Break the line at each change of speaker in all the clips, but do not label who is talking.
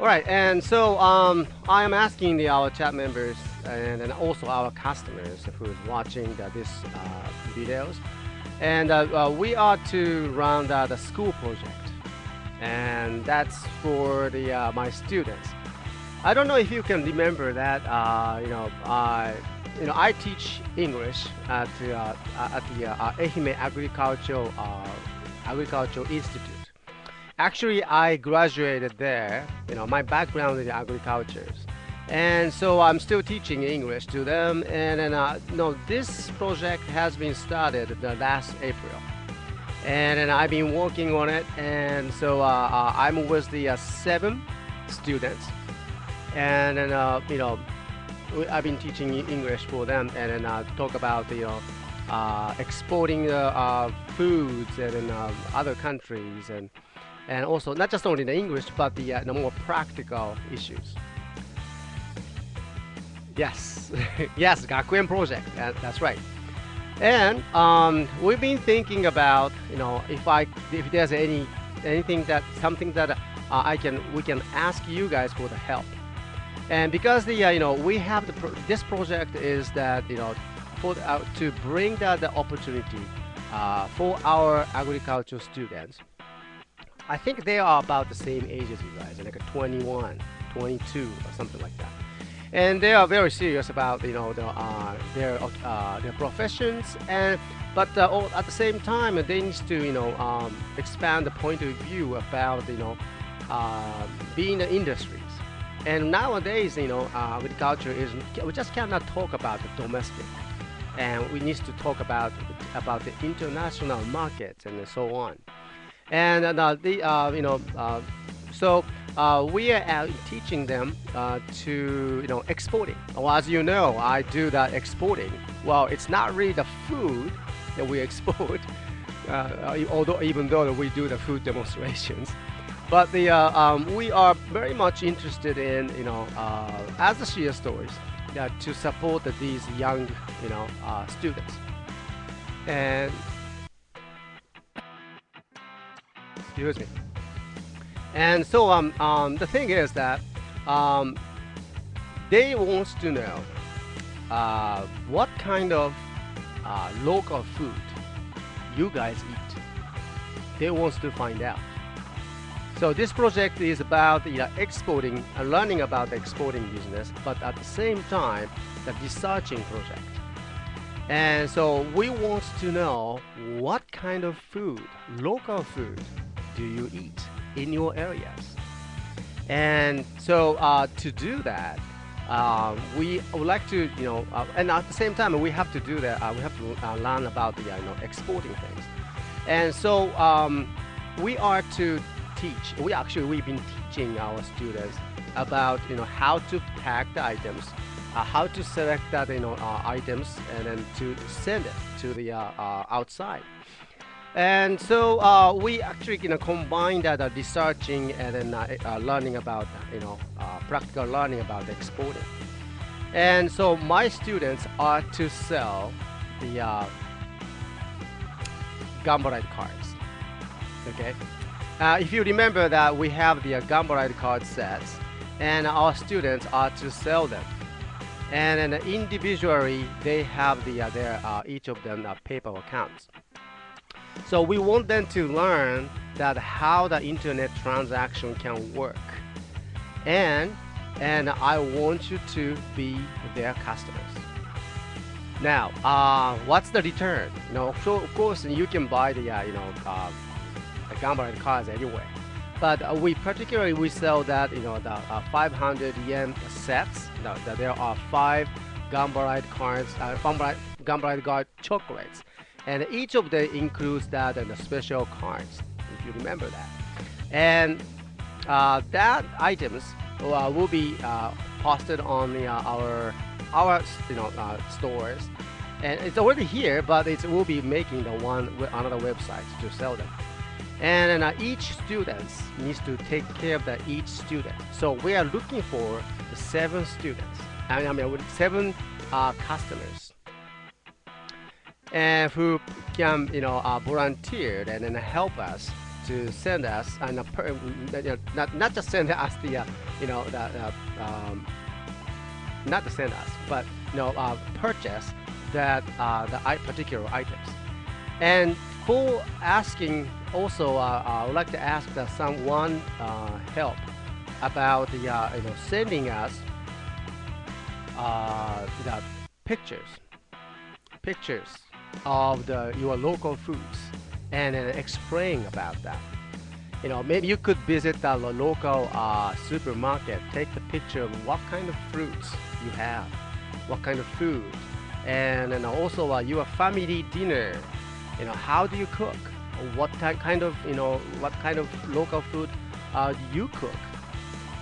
All right, and so I am asking our chat members and then also our customers who's watching this videos, and we are to run the school project, and that's for the my students. I don't know if you can remember that. I teach English at the Ehime Agricultural Institute. Actually, I graduated there. My background is agriculture, and so I'm still teaching English to them. And then, this project has been started the last April, and then I've been working on it. And so I'm with the 7 students, and then I've been teaching English for them, and then talk about exporting foods and in other countries, and also not just only the English, but the more practical issues. Yes, yes, Gakuen project. That's right. And we've been thinking about, if there's anything that something that we can ask you guys for the help. And because we have this project is that to bring the opportunity for our agricultural students. I think they are about the same age as you guys, like 21, 22, or something like that. And they are very serious about their professions, but at the same time they need to expand the point of view about being in the industries. And nowadays agriculture is, we just cannot talk about the domestic, and we need to talk about the international markets and so on. And so we are teaching them to exporting. Well, as you know, I do that exporting. Well, it's not really the food that we export, even though we do the food demonstrations. But we are very much interested in as the CSTOYS to support these young students. And excuse me. And so the thing is that they want to know what kind of local food you guys eat. They want to find out. So this project is about exporting and learning about the exporting business, but at the same time, the researching project. And so we want to know what kind of food, local food, do you eat in your areas. And so to do that, we would like to, and at the same time, we have to do that. We have to learn about the exporting things. And so we are to teach. We've been teaching our students about how to pack the items, how to select that items, and then to send it to the outside. And so we actually combine that researching and then learning about practical learning about exporting. And so my students are to sell the Gambarite cards. Okay. If you remember that we have the Gambarite card sets, and our students are to sell them. And then individually, they have their each of them paper accounts. So we want them to learn that how the internet transaction can work, and I want you to be their customers. Now, what's the return? So of course you can buy the Gambarite cards anywhere, but we particularly sell that the 500 yen sets. That there are 5 Gambarite cards, Gambarite card chocolates. And each of them includes that and the special cards, if you remember that. And that items will be posted on our stores. And it's already here, but it will be making another website to sell them. And each student needs to take care of each student. So we are looking for 7 students. I mean, 7 customers. And who can volunteer and then help us to send us and not just send us you know, not to send us, but purchase that particular items. And for asking, also, I would like to ask someone help about sending us the pictures of your local foods and explain about that. Maybe you could visit the local supermarket, take the picture of what kind of fruits you have, what kind of food, and then also your family dinner. How do you cook? What kind of local food do you cook?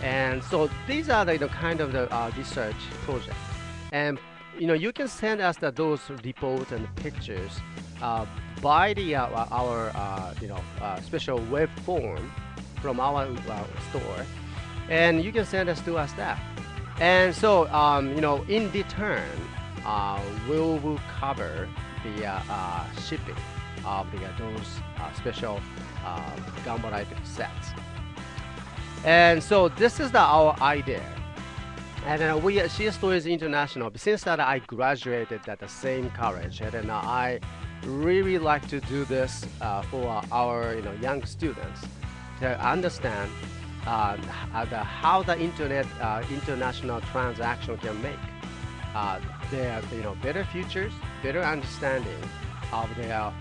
And so these are the kind of the research project, and you can send us those reports and pictures by our special web form from our store, and you can send us to us that. And so in return, we will cover the shipping of those special Gambarai sets. And so this is our idea. And we at CSTOYS International, since that I graduated at the same college, and then I really like to do this for our young students to understand how the internet international transaction can make their better futures, better understanding of their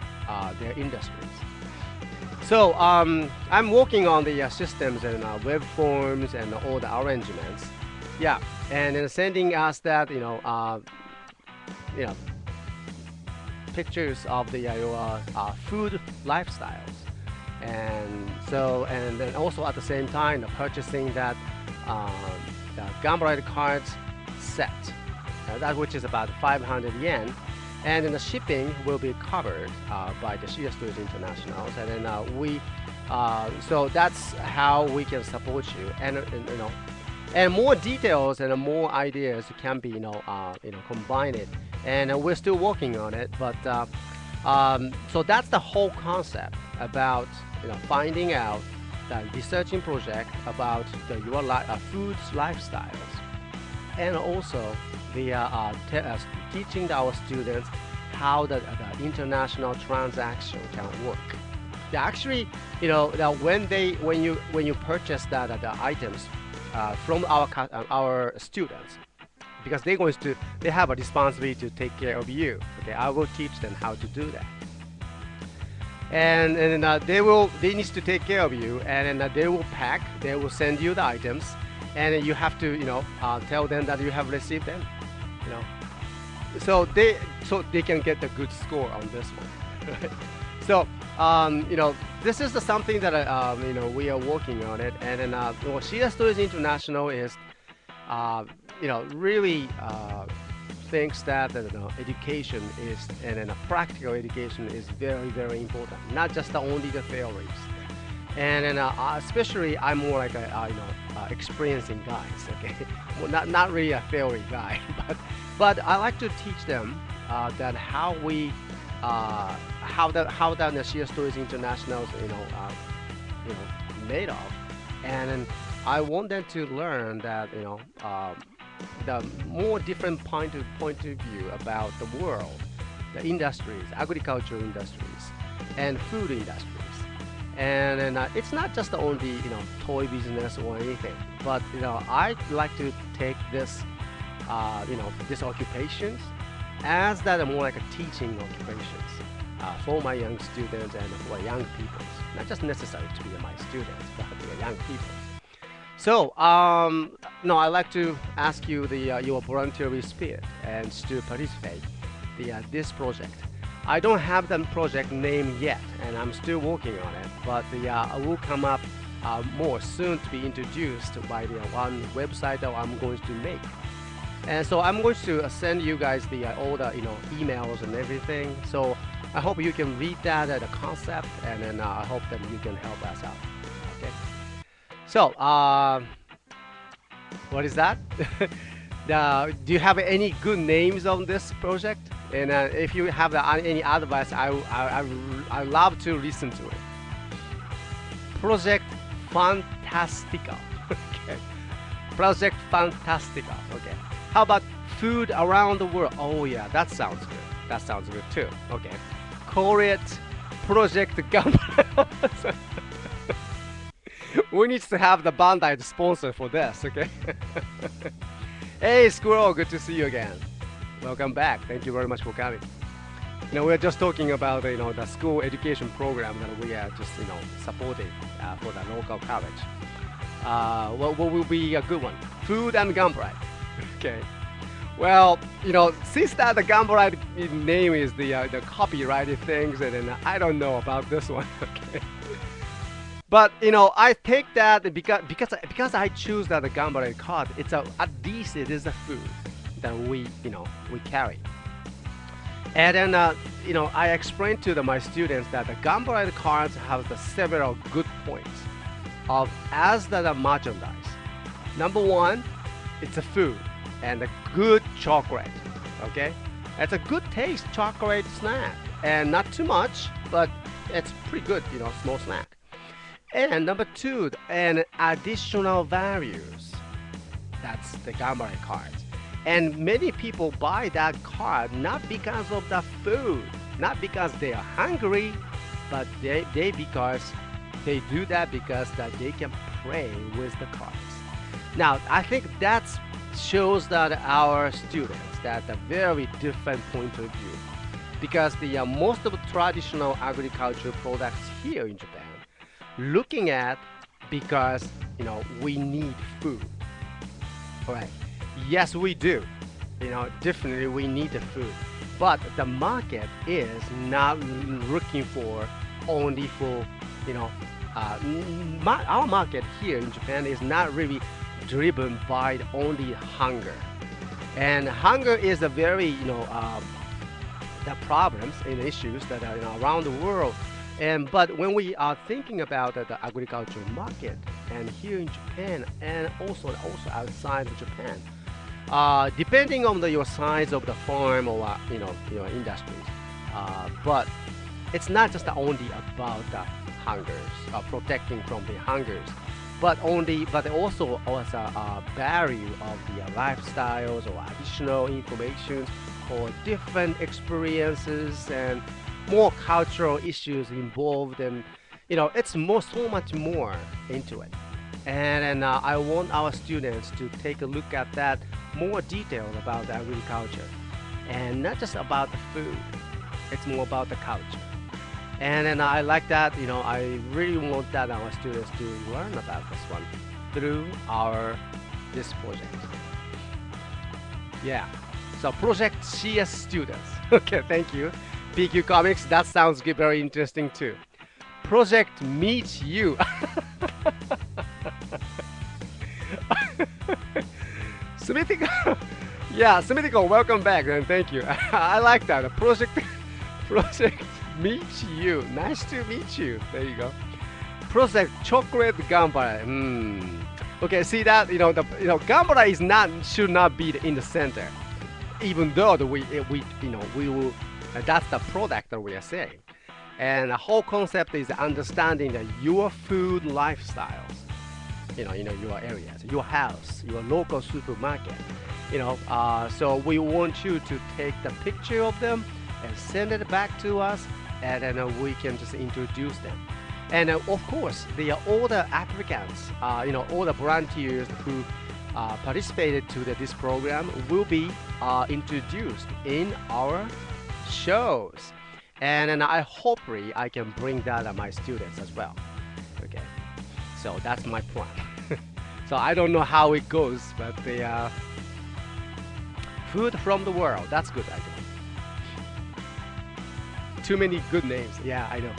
industries. So I'm working on the systems and web forms and all the arrangements. Yeah, and then sending us that pictures of the your food lifestyles, and then also at the same time purchasing that the Gambarai cards set, that which is about 500 yen. And then the shipping will be covered by the CSTOYS Internationals, and then so that's how we can support you, and more details and more ideas can be combined, and we're still working on it. But so that's the whole concept about finding out the researching project about your food's lifestyles, and also the teaching our students how the international transaction can work. Actually, when you purchase the items from our students, because they have a responsibility to take care of you. Okay, I will teach them how to do that, and they need to take care of you, and then they will pack. They will send you the items, and you have to tell them that you have received them. So they can get a good score on this one. So this is something that we are working on it, and then CSTOYS International is really thinks that education is, and then practical education is very, very important, not just only the theories. And then especially I'm more like a experiencing guys. Okay, well, not really a theory guy, but I like to teach them that how the CSTOYS Internationals made of, and then I want them to learn that the more different point of view about the world, the industries, agricultural industries, and food industries. And then it's not just only toy business or anything, but I'd like to take this these occupations as that more like a teaching occupations for my young students and for young people, not just necessary to be my students, but the young people. So no, I'd like to ask you your voluntary spirit and to participate this project. I don't have the project name yet, and I'm still working on it, but I will come up more soon to be introduced by the one website that I'm going to make. And so I'm going to send you guys all the emails and everything. So I hope you can read that the concept, and then I hope that you can help us out. Okay. So what is that? Do you have any good names on this project? And if you have any advice, I love to listen to it. Project Fantastica. Okay. Project Fantastica. Okay. How about food around the world? Oh yeah, that sounds good. That sounds good too. Okay. Call it Project Gambara. We need to have the Bandai sponsor for this, okay? Hey, Squirrel, good to see you again. Welcome back. Thank you very much for coming. We're just talking about the school education program that we are just supporting for the local college. What will be a good one? Food and Gambara. Okay. Well, since that the Gambara name is the copyrighted things, and then I don't know about this one. Okay. But I take that because I choose that the Gambara card. It's at least it is a food that we carry. And then I explained to my students that the Gambara cards have the several good points of as the merchandise. Number one, it's a food and a good chocolate. Okay, it's a good taste chocolate snack and not too much, but it's pretty good. Small snack. And number two, and additional values. That's the Gambara cards. And many people buy that card not because of the food, not because they are hungry, but because they do that because that they can play with the cards. Now, I think that shows that our students that a very different point of view, because the most of the traditional agricultural products here in Japan looking at because we need food. All right. Yes, we do. Definitely we need the food. But the market is not looking for only for our market here in Japan is not really driven by only hunger. And hunger is a very the problems and issues that are around the world. But when we are thinking about the agricultural market, and here in Japan, and also outside of Japan, depending on your size of the farm or your industries, but it's not just only about the hungers, protecting from the hungers, but also as a value of the lifestyles or additional information or different experiences and more cultural issues involved, and it's so much more into it. And I want our students to take a look at that more detailed about the agriculture, and not just about the food. It's more about the culture. And I like that. I really want that our students to learn about this one through this project. Yeah. So project CS students. Okay, thank you. PQ Comics, that sounds good, very interesting too. Project Meet You. Sumitico, yeah, Sumitico, welcome back and thank you. I like that. Project Meet You. Nice to meet you. There you go. Project Chocolate Gambara. Okay, see that Gambara is should not be in the center, even though we will. That's the product that we are saying. And the whole concept is understanding that your food lifestyles, your areas, your house, your local supermarket, so we want you to take the picture of them and send it back to us, and then we can just introduce them. And of course, all the applicants, all the volunteers who participated to this program will be introduced in our shows, and then hopefully I can bring that to my students as well. Okay, so that's my plan. So I don't know how it goes, but the food from the world, that's good idea. Too many good names. Yeah, I know.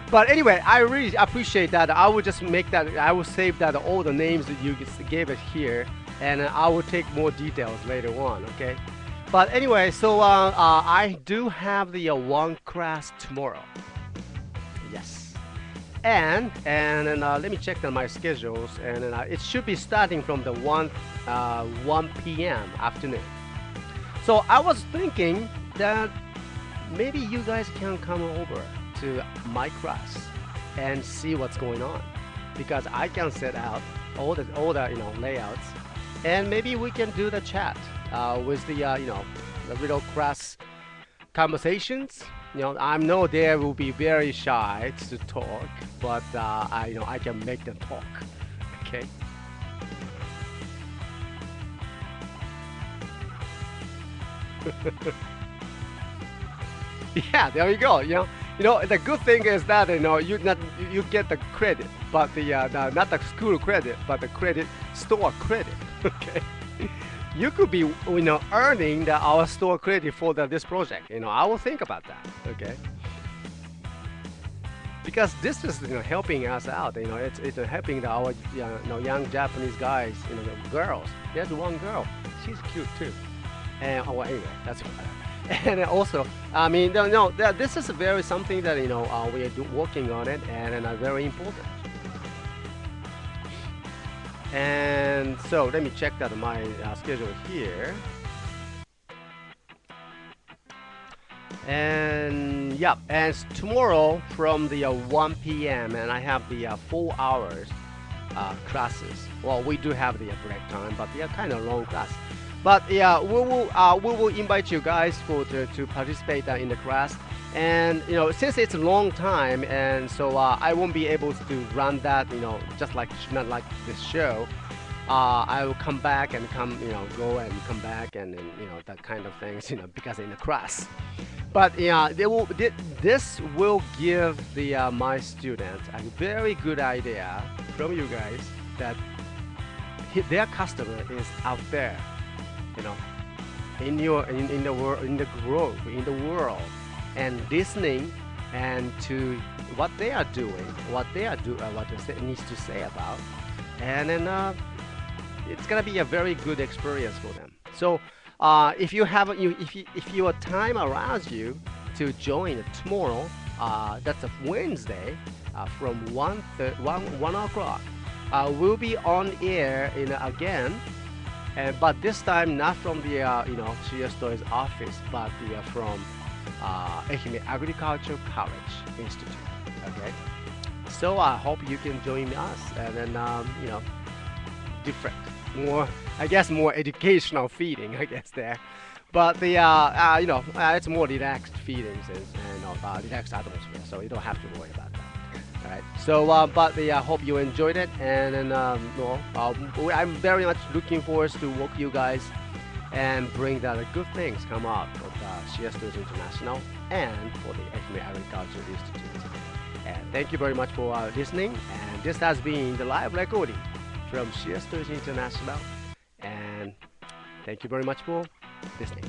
But anyway, I really appreciate that. I will just make that. I will save that all the names that you gave it here, and I will take more details later on. Okay. But anyway, so I do have the one class tomorrow. Yes, and let me check my schedules, and it should be starting from the 1 p.m. afternoon. So I was thinking that maybe you guys can come over to my class and see what's going on, because I can set out all the layouts, and maybe we can do the chat with the the little class conversations. I know they will be very shy to talk, but I can make them talk. Okay. Yeah, there you go. The good thing is that you get the credit, but the not the school credit, but the credit store credit. Okay. You could be earning our store credit for this project. I will think about that. Okay. Because this is helping us out. It's helping our young Japanese guys, the girls. There's one girl. She's cute too. And oh, well, anyway, that's and also, I mean, no, this is very something that we are working on it, and very important. And so let me check that my schedule here. And yeah, and tomorrow from the 1 p.m. and I have the 4 hours classes. Well, we do have the break time, but they are kind of long class. But yeah, we will invite you guys to participate in the class. And since it's a long time, and so I won't be able to run that just like not like this show. I will come back and go and come back and that kind of things because in the class. But yeah, this will give my students a very good idea from you guys that their customer is out there, in the world, in the world, and listening and to what they are doing, what they needs to say about, and then it's gonna be a very good experience for them. So if your time allows you to join tomorrow, that's a Wednesday from 1 o'clock. We'll be on air again, but this time not from the CSTOYS office, but from Ehime Agricultural College Institute. Okay, so I hope you can join us, and then different, more, I guess, more educational feeling, I guess there. But it's more relaxed feelings and relaxed atmosphere, so you don't have to worry about that. All right. So, but I hope you enjoyed it, and then I'm very much looking forward to work you guys and bring the good things come out of CSTOYS International and for the Ehime Agricultural Institute. And thank you very much for listening. And this has been the live recording from CSTOYS International. And thank you very much for listening.